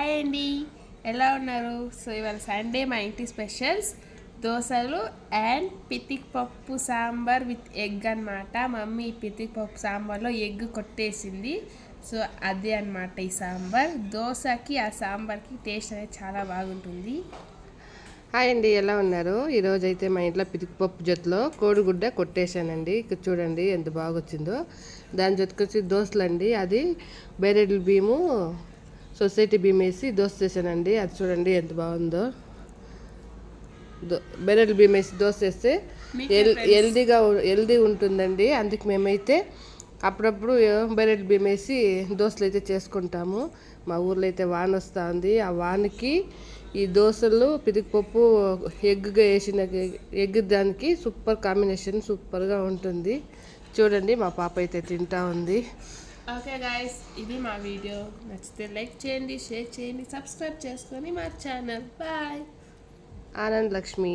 Hi అండి, ఎలా ఉన్నారు? సో ఇవాళ సండే మా ఇంటి స్పెషల్స్ దోశలు అండ్ పితిక్ పప్పు సాంబార్ విత్ ఎగ్ అనమాట. మమ్మీ పితిక్ పప్పు సాంబార్లో ఎగ్ కొట్టేసింది. సో అదే అనమాట ఈ సాంబార్. దోశకి ఆ సాంబార్కి టేస్ట్ అనేది చాలా బాగుంటుంది. హాయ్ అండి, ఎలా ఉన్నారు? ఈరోజు అయితే మా ఇంట్లో పితికిపప్పు జొత్తులో కోడిగుడ్డ కొట్టేశానండి. ఇక్కడ చూడండి ఎంత బాగా వచ్చిందో. దాని జొత్తుకొచ్చి దోశలు అండి. అది బేరెడ్ల బియ్యము సొసైటీ బియ్యం వేసి దోశ చేశానండి. అది చూడండి ఎంత బాగుందో. బేరెడ్ల బియ్యం వేసి దోశ చేస్తే హెల్దీ ఉంటుందండి. అందుకు మేమైతే అప్పుడప్పుడు బేరెడ్ల బియ్యం వేసి దోశలు అయితే చేసుకుంటాము. మా ఊర్లో అయితే వాన వస్తూ ఉంది. ఆ వానకి ఈ దోశలు పితికిపప్పు ఎగ్గా వేసిన ఎగ్ దానికి సూపర్ కాంబినేషన్, సూపర్గా ఉంటుంది. చూడండి మా పాప అయితే తింటా ఉంది. ఓకే గాయస్, ఇది మా వీడియో. నచ్చితే లైక్ చేయండి, షేర్ చేయండి, సబ్స్క్రైబ్ చేసుకొని మా ఛానల్. బాయ్. ఆనంద్ లక్ష్మి.